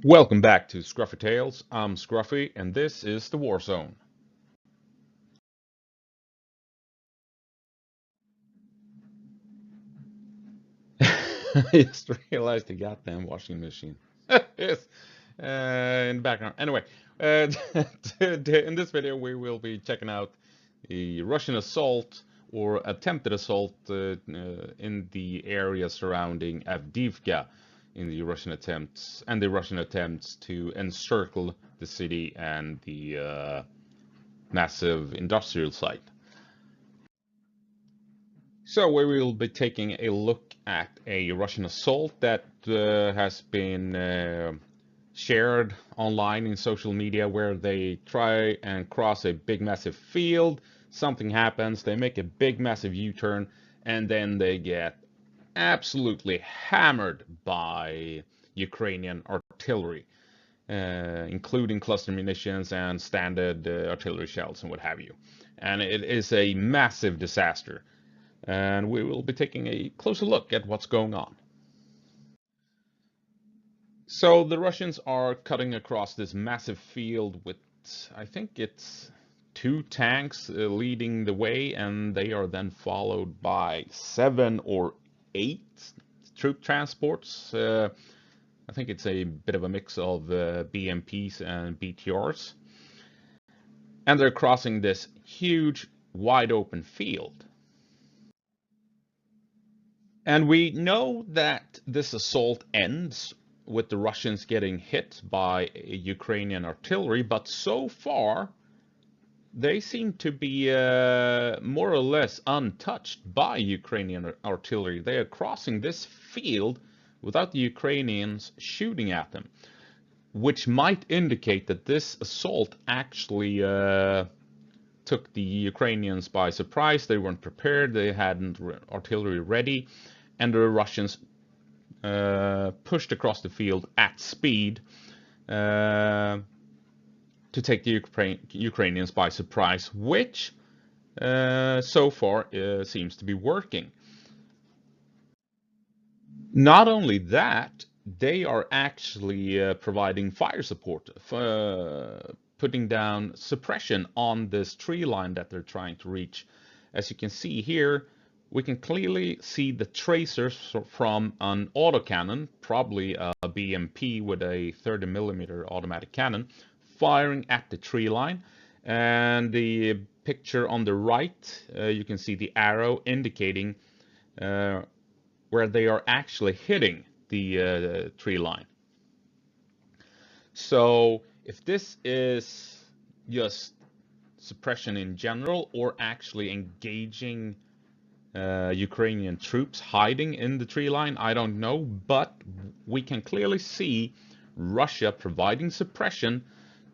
Welcome back to Scruffy Tales. I'm Scruffy, and this is the War Zone. I just realized the goddamn washing machine. Yes, in the background. Anyway, uh, in this video we will be checking out the Russian assault or attempted assault in the area surrounding Avdiivka in the Russian attempts to encircle the city and the massive industrial site. So we will be taking a look at a Russian assault that has been shared online in social media where they try and cross a big massive field. Something happens, they make a big massive U-turn, and then they get absolutely hammered by Ukrainian artillery, including cluster munitions and standard artillery shells and what have you. And it is a massive disaster, and we will be taking a closer look at what's going on. So the Russians are cutting across this massive field with, I think it's two tanks leading the way, and they are then followed by 7 or 8 troop transports. I think it's a bit of a mix of BMPs and BTRs. And they're crossing this huge, wide open field. And we know that this assault ends with the Russians getting hit by Ukrainian artillery, but so far they seem to be more or less untouched by Ukrainian artillery. They are crossing this field without the Ukrainians shooting at them, which might indicate that this assault actually took the Ukrainians by surprise. They weren't prepared, they hadn't artillery ready, and the Russians pushed across the field at speed to take the Ukrainians by surprise, which so far seems to be working. Not only that, they are actually providing fire support, putting down suppression on this tree line that they're trying to reach. As you can see here, we can clearly see the tracers from an autocannon, probably a BMP with a 30mm automatic cannon, firing at the tree line. And the picture on the right, you can see the arrow indicating where they are actually hitting the tree line. So if this is just suppression in general or actually engaging Ukrainian troops hiding in the tree line, I don't know, but we can clearly see Russia providing suppression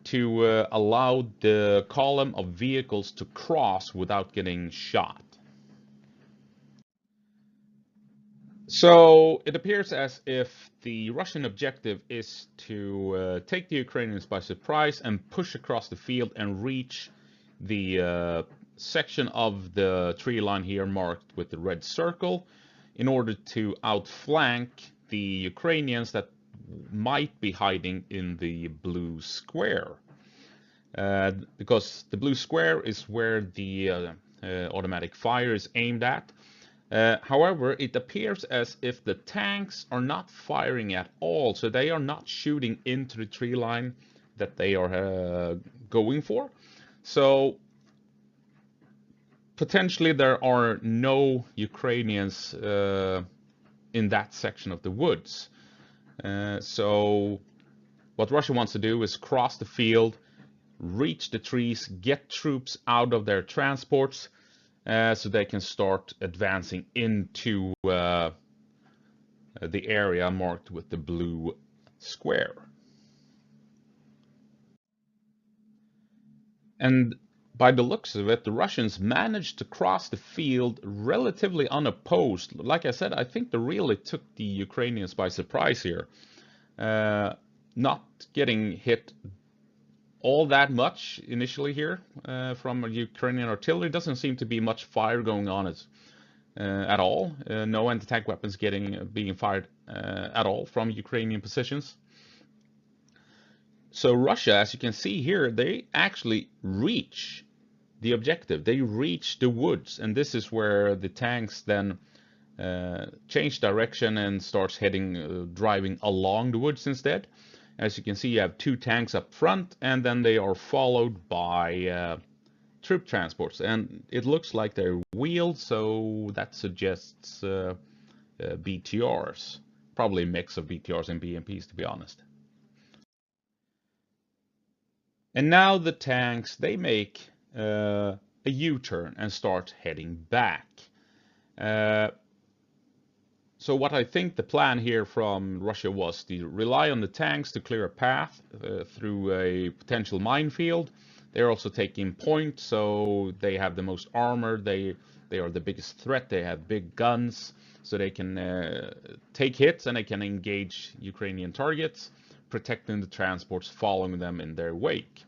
to allow the column of vehicles to cross without getting shot. So it appears as if the Russian objective is to take the Ukrainians by surprise and push across the field and reach the section of the tree line here marked with the red circle in order to outflank the Ukrainians that might be hiding in the blue square. Because the blue square is where the automatic fire is aimed at. However, it appears as if the tanks are not firing at all, so they are not shooting into the tree line that they are going for. So potentially there are no Ukrainians in that section of the woods. So what Russia wants to do is cross the field, reach the trees, get troops out of their transports, so they can start advancing into the area marked with the blue square. And by the looks of it, the Russians managed to cross the field relatively unopposed. Like I said, I think they really took the Ukrainians by surprise here. Not getting hit all that much initially here from Ukrainian artillery. Doesn't seem to be much fire going on at all. No anti-tank weapons being fired at all from Ukrainian positions. So Russia, as you can see here, they actually reach the objective. They reach the woods, and this is where the tanks then change direction and starts heading, driving along the woods instead. As you can see, you have two tanks up front, and then they are followed by troop transports, and it looks like they're wheeled, so that suggests BTRs, probably a mix of BTRs and BMPs, to be honest. And now the tanks, they make a U-turn and start heading back. Uh, so what I think the plan here from Russia was to rely on the tanks to clear a path through a potential minefield. They're also taking point, so they have the most armor. They are the biggest threat. They have big guns, so they can take hits and they can engage Ukrainian targets, protecting the transports following them in their wake.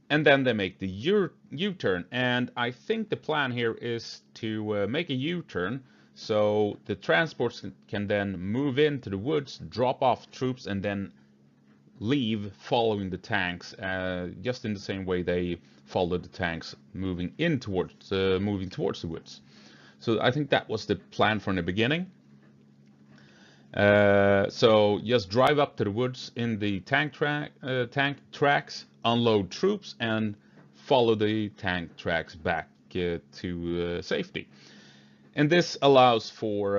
And then they make the U-turn, and I think the plan here is to make a U-turn so the transports can then move into the woods, drop off troops, and then leave following the tanks, just in the same way they followed the tanks moving towards the woods. So I think that was the plan from the beginning. So just drive up to the woods in the tank tracks, unload troops, and follow the tank tracks back to safety. And this allows for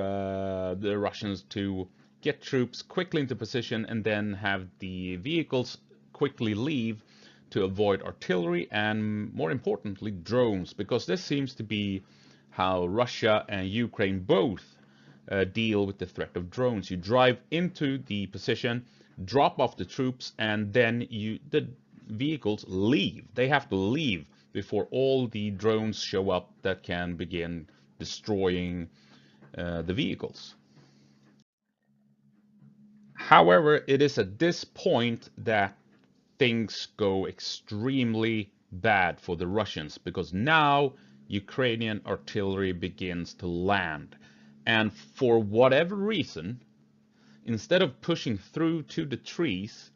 the Russians to get troops quickly into position and then have the vehicles quickly leave to avoid artillery and, more importantly, drones, because this seems to be how Russia and Ukraine both deal with the threat of drones. You drive into the position, drop off the troops, and then the vehicles leave. They have to leave before all the drones show up that can begin destroying the vehicles. However, it is at this point that things go extremely bad for the Russians, because now Ukrainian artillery begins to land. And for whatever reason, instead of pushing through to the trees,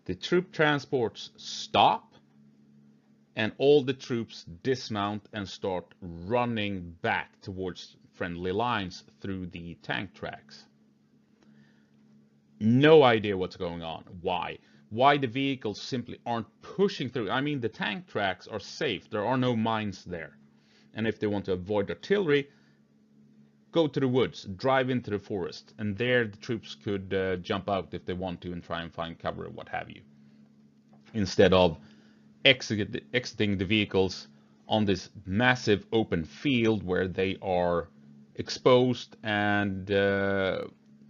the troop transports stop and all the troops dismount and start running back towards friendly lines through the tank tracks. No idea what's going on. Why? Why the vehicles simply aren't pushing through. I mean, the tank tracks are safe. There are no mines there. And if they want to avoid artillery, go to the woods, drive into the forest, and there the troops could jump out if they want to and try and find cover or what have you. Instead of exiting the vehicles on this massive open field where they are exposed and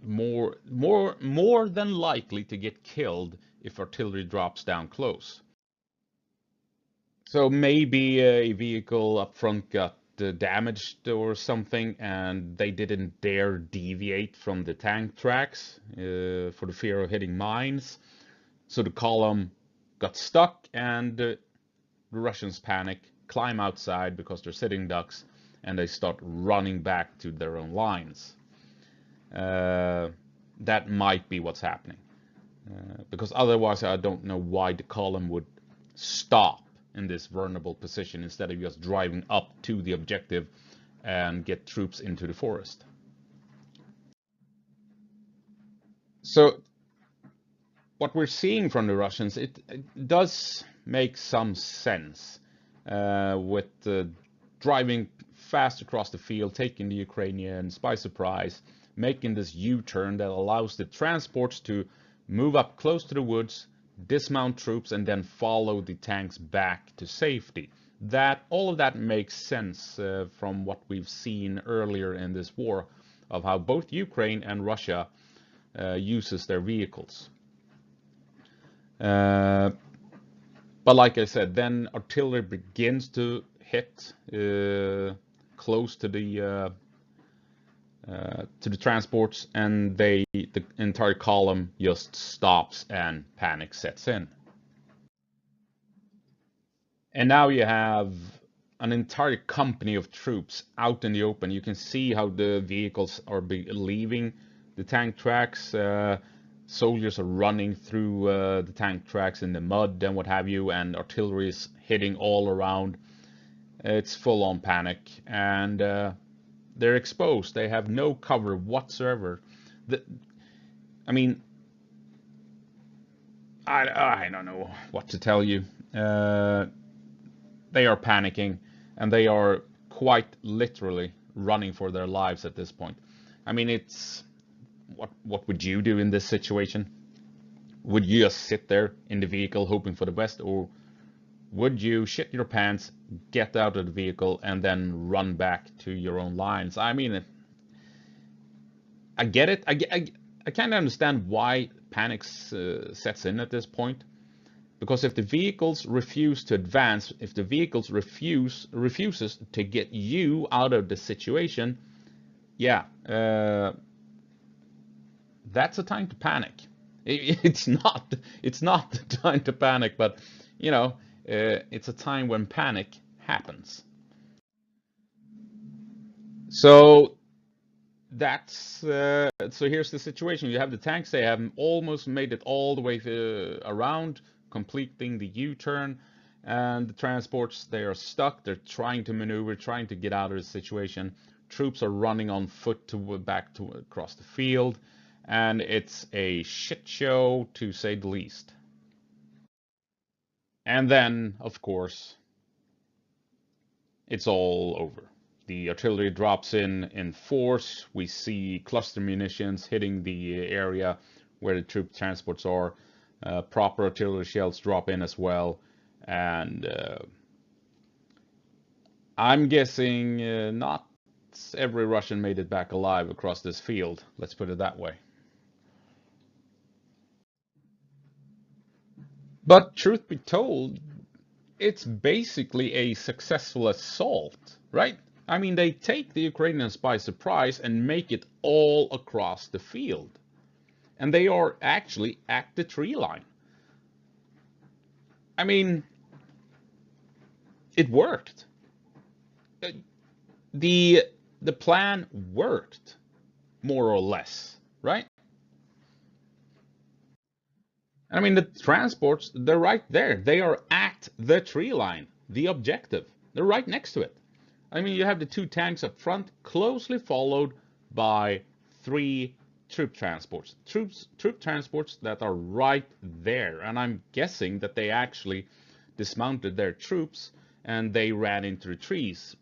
more than likely to get killed if artillery drops down close. So maybe a vehicle up front got damaged or something, and they didn't dare deviate from the tank tracks for the fear of hitting mines. So the column got stuck, and the Russians panic, climb outside because they're sitting ducks, and they start running back to their own lines. That might be what's happening. Because otherwise I don't know why the column would stop in this vulnerable position instead of just driving up to the objective and get troops into the forest. So what we're seeing from the Russians, it does make some sense with driving fast across the field, taking the Ukrainians by surprise, making this U-turn that allows the transports to move up close to the woods, dismount troops, and then follow the tanks back to safety. All of that makes sense from what we've seen earlier in this war of how both Ukraine and Russia uses their vehicles. But like I said, then artillery begins to hit close to the transports, and the entire column just stops and panic sets in. And now you have an entire company of troops out in the open. You can see how the vehicles are leaving the tank tracks. soldiers are running through the tank tracks in the mud and what have you, and artillery is hitting all around. It's full-on panic, and they're exposed. They have no cover whatsoever. The, I mean, I don't know what to tell you. They are panicking, and they are quite literally running for their lives at this point. I mean, it's what would you do in this situation? Would you just sit there in the vehicle hoping for the best, or would you shit your pants, get out of the vehicle, and then run back to your own lines? I mean, I get it. I kind of understand why panic sets in at this point. Because if the vehicles refuse to advance, if the vehicles refuses to get you out of the situation, yeah, that's a time to panic. It's not the time to panic, but you know, it's a time when panic happens. So that's so here's the situation. You have the tanks. They have almost made it all the way around, completing the U-turn, and the transports, they are stuck. They're trying to maneuver, trying to get out of the situation. Troops are running on foot back to across the field, and it's a shit show to say the least. And then, of course, it's all over. The artillery drops in force. We see cluster munitions hitting the area where the troop transports are. Proper artillery shells drop in as well. And I'm guessing not every Russian made it back alive across this field. Let's put it that way. But truth be told, it's basically a successful assault, right? I mean, they take the Ukrainians by surprise and make it all across the field. And they are actually at the tree line. I mean, it worked. The plan worked, more or less, right? I mean, the transports, they're right there. They are at the tree line, the objective. They're right next to it. I mean, you have the two tanks up front, closely followed by three troop transports. Troop transports that are right there. And I'm guessing that they actually dismounted their troops and they ran into the trees,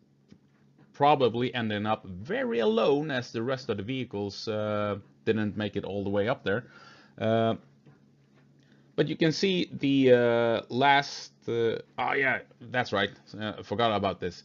probably ending up very alone as the rest of the vehicles didn't make it all the way up there. But you can see the last. Oh yeah, that's right. I forgot about this.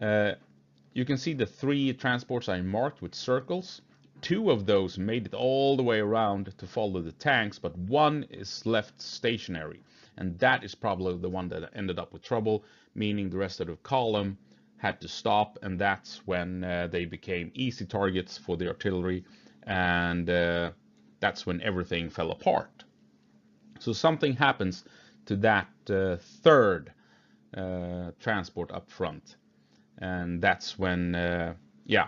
You can see the three transports I marked with circles. Two of those made it all the way around to follow the tanks, but one is left stationary. And that is probably the one that ended up with trouble, meaning the rest of the column had to stop, and that's when they became easy targets for the artillery, and that's when everything fell apart. So something happens to that third transport up front, and that's when, yeah,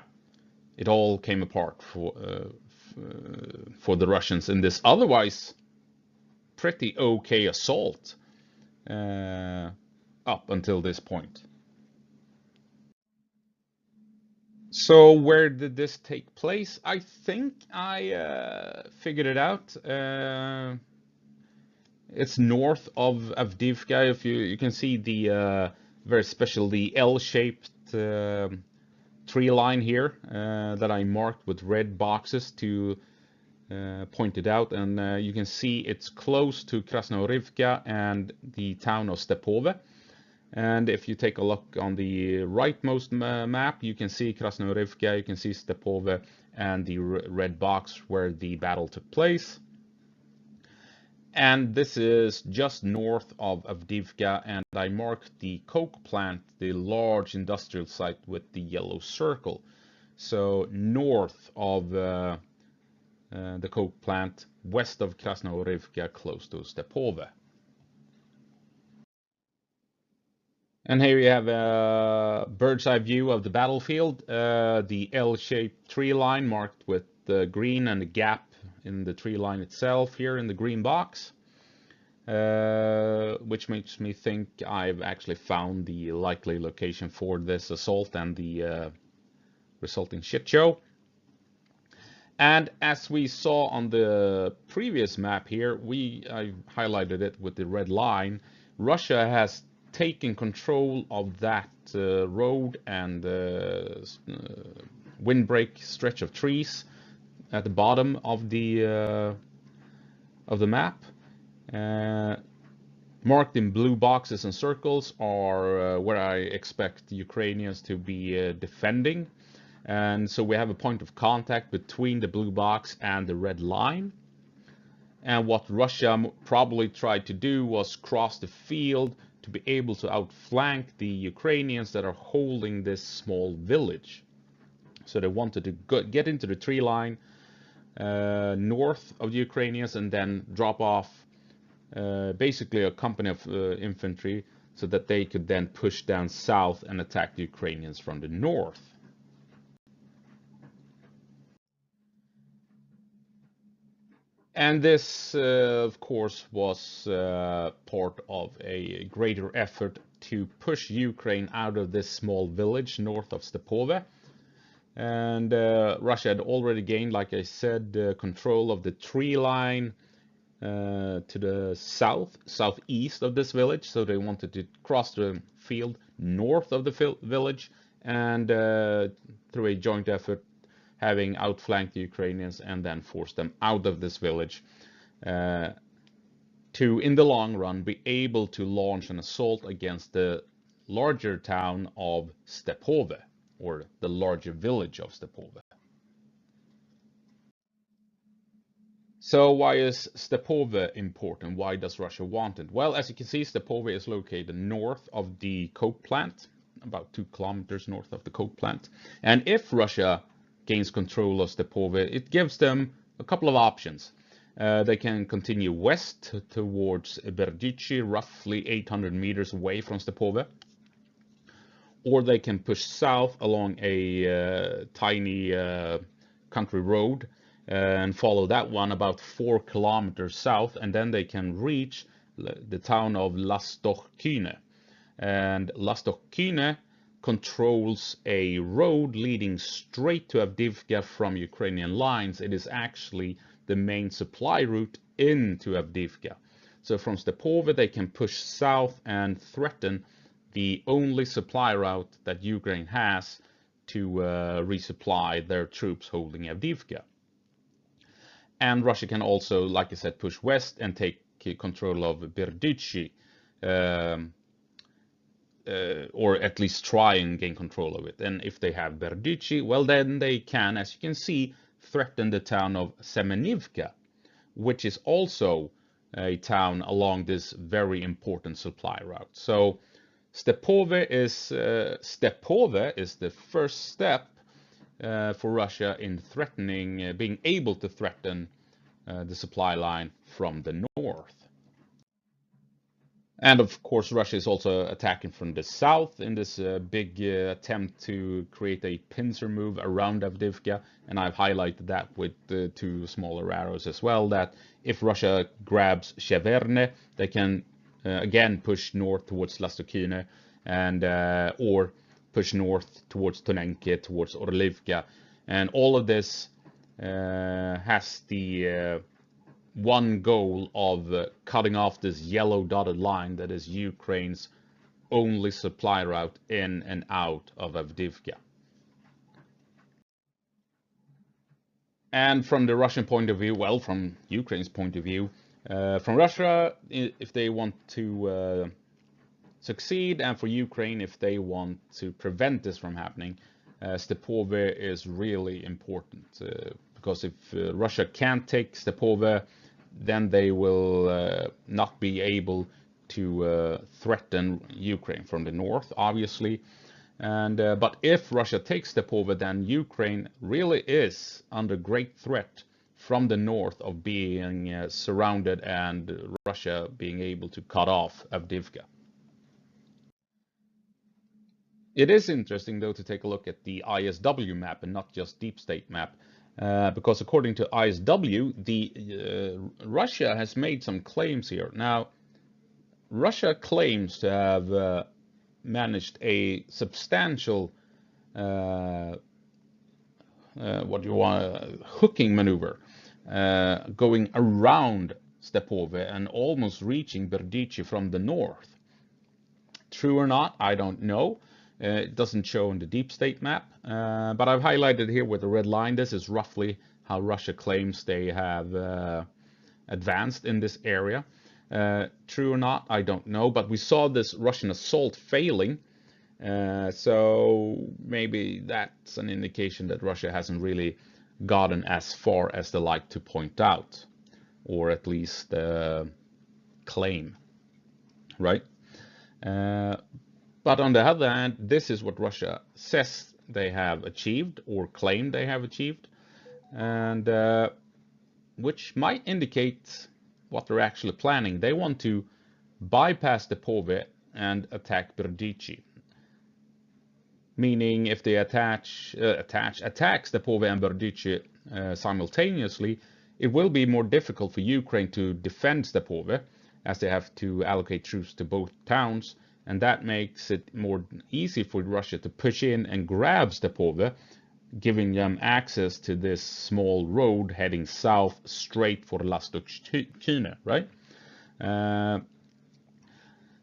it all came apart for the Russians in this otherwise pretty okay assault up until this point. So where did this take place? I think I figured it out. It's north of Avdiivka. If you can see the very special, the L-shaped tree line here that I marked with red boxes to point it out, and you can see it's close to Krasnoyarivka and the town of Stepove. And if you take a look on the rightmost map, you can see Krasnoyarivka, you can see Stepove, and the red box where the battle took place. And this is just north of Avdiivka, and I marked the coke plant, the large industrial site, with the yellow circle. So north of the coke plant, west of Krasnoyarivka, close to Stepove. And here you have a bird's eye view of the battlefield. The L-shaped tree line marked with the green and the gap in the tree line itself here in the green box, which makes me think I've actually found the likely location for this assault and the resulting shit show. And as we saw on the previous map here, I highlighted it with the red line. Russia has taken control of that road and windbreak stretch of trees at the bottom of the map. Marked in blue boxes and circles are where I expect the Ukrainians to be defending. And so we have a point of contact between the blue box and the red line. And what Russia probably tried to do was cross the field to be able to outflank the Ukrainians that are holding this small village. So they wanted to get into the tree line north of the Ukrainians and then drop off basically a company of infantry so that they could then push down south and attack the Ukrainians from the north. And this, of course, was part of a greater effort to push Ukraine out of this small village north of Stepove. And Russia had already gained, like I said, control of the tree line to the southeast of this village. So they wanted to cross the field north of the village and through a joint effort having outflanked the Ukrainians and then forced them out of this village to, in the long run, be able to launch an assault against the larger town of Stepove, or the larger village of Stepove. So why is Stepove important? Why does Russia want it? Well, as you can see, Stepove is located north of the coke plant, about 2 kilometers north of the coke plant. And if Russia gains control of Stepove, it gives them a couple of options. They can continue west towards Berdichi, roughly 800 meters away from Stepove, or they can push south along a tiny country road and follow that one about 4 kilometers south, and then they can reach the town of Lastochkine. And Lastochkine controls a road leading straight to Avdiivka from Ukrainian lines. It is actually the main supply route into Avdiivka. So from Stepove they can push south and threaten the only supply route that Ukraine has to resupply their troops holding Avdiivka. And Russia can also, like I said, push west and take control of Berdichi, or at least try and gain control of it. And if they have Berdichi, well, then they can, as you can see, threaten the town of Semenivka, which is also a town along this very important supply route. So Stepove is the first step for Russia in threatening, being able to threaten the supply line from the north. And of course, Russia is also attacking from the south in this big attempt to create a pincer move around Avdiivka. And I've highlighted that with the 2 smaller arrows as well, that if Russia grabs Sheverne, they can again push north towards Lastochkine and or push north towards Tonenke, towards Orlivka. And all of this has the one goal of cutting off this yellow dotted line that is Ukraine's only supply route in and out of Avdiivka. And from the Russian point of view, well, from Ukraine's point of view, from Russia, if they want to succeed, and for Ukraine, if they want to prevent this from happening, Stepove is really important. Because if Russia can't take Stepove, then they will not be able to threaten Ukraine from the north, obviously. And but if Russia takes Stepove, then Ukraine really is under great threat from the north of being surrounded and Russia being able to cut off Avdiivka. It is interesting, though, to take a look at the ISW map and not just Deep State map. because according to ISW, Russia has made some claims here. Now, Russia claims to have managed a substantial hooking maneuver going around Stepove and almost reaching Berdichi from the north. True or not, I don't know. It doesn't show in the deep state map, but I've highlighted here with the red line. This is roughly how Russia claims they have advanced in this area. True or not, I don't know, but we saw this Russian assault failing, so maybe that's an indication that Russia hasn't really gotten as far as they like to point out, or at least claim, right? But on the other hand, this is what Russia says they have achieved or claim they have achieved, and which might indicate what they're actually planning. They want to bypass the Pove and attack Berdichi. Meaning if they attacks the Pove and Berdichi simultaneously, it will be more difficult for Ukraine to defend Stepove, as they have to allocate troops to both towns, and that makes it more easy for Russia to push in and grab Stepove, giving them access to this small road heading south straight for Lastukchina, right?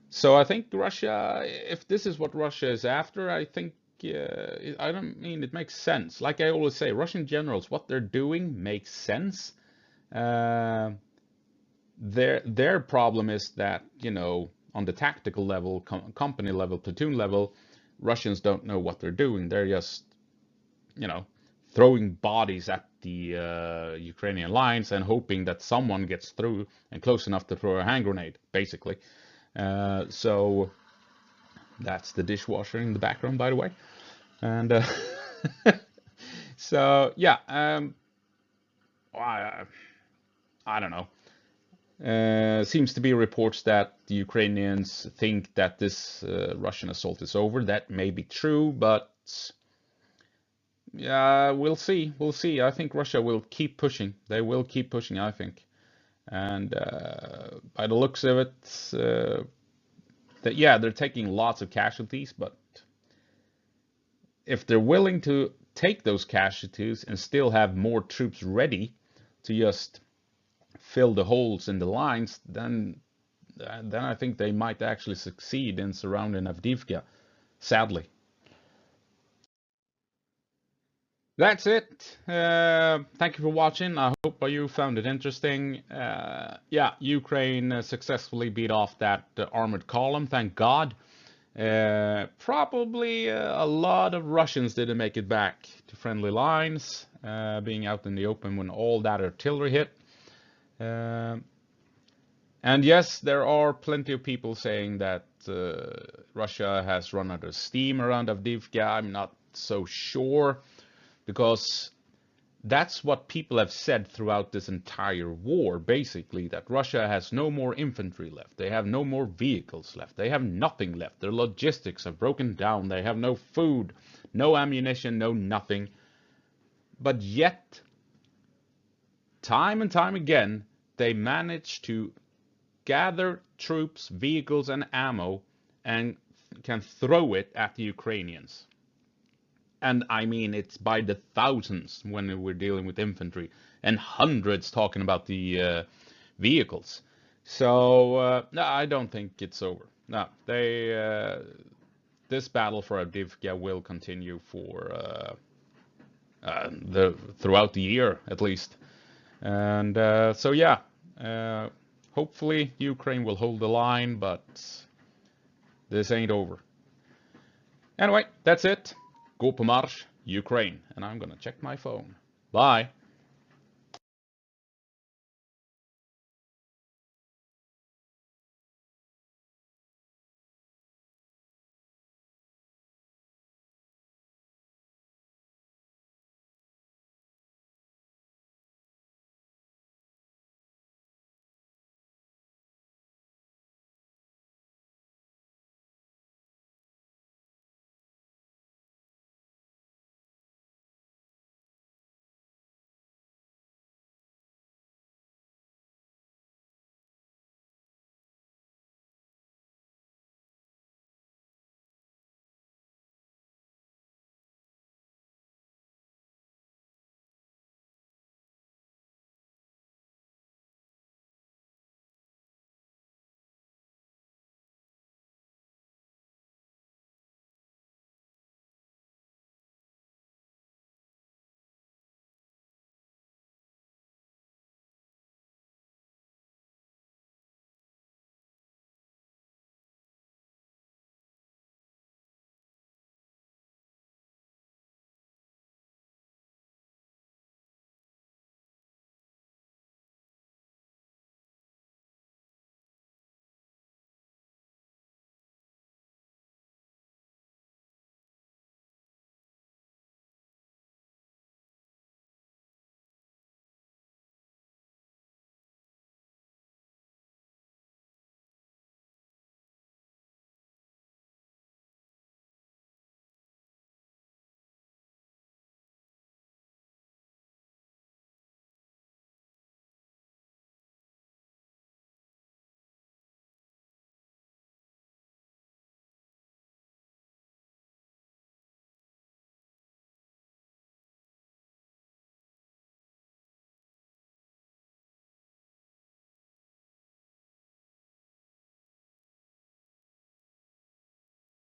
So I think Russia, if this is what Russia is after, I think I don't mean it makes sense. Like I always say, Russian generals, what they're doing makes sense. Their problem is that, you know, on the tactical level, company level, platoon level, Russians don't know what they're doing. They're just, you know, throwing bodies at the Ukrainian lines and hoping that someone gets through and close enough to throw a hand grenade, basically. So that's the dishwasher in the background, by the way. And so yeah, I don't know. Seems to be reports that the Ukrainians think that this Russian assault is over. That may be true, but yeah, we'll see. We'll see. I think Russia will keep pushing. They will keep pushing, I think. And by the looks of it, that yeah, they're taking lots of casualties, but if they're willing to take those casualties and still have more troops ready to just fill the holes in the lines, then I think they might actually succeed in surrounding Avdiivka, sadly. That's it. Thank you for watching. I hope you found it interesting. Yeah, Ukraine successfully beat off that armored column, thank God. Probably a lot of Russians didn't make it back to friendly lines, being out in the open when all that artillery hit. And yes, there are plenty of people saying that Russia has run out of steam around Avdiivka. I'm not so sure, because that's what people have said throughout this entire war, basically, that Russia has no more infantry left. They have no more vehicles left. They have nothing left. Their logistics have broken down. They have no food, no ammunition, no nothing. But yet, time and time again, they manage to gather troops, vehicles, and ammo and can throw it at the Ukrainians. And I mean, it's by the thousands when we're dealing with infantry, and hundreds talking about the vehicles. So no, I don't think it's over. No, this battle for Avdiivka will continue for throughout the year at least. And so yeah, hopefully Ukraine will hold the line, but this ain't over. Anyway, that's it. Go på marsch, Ukraine. And I'm gonna check my phone. Bye.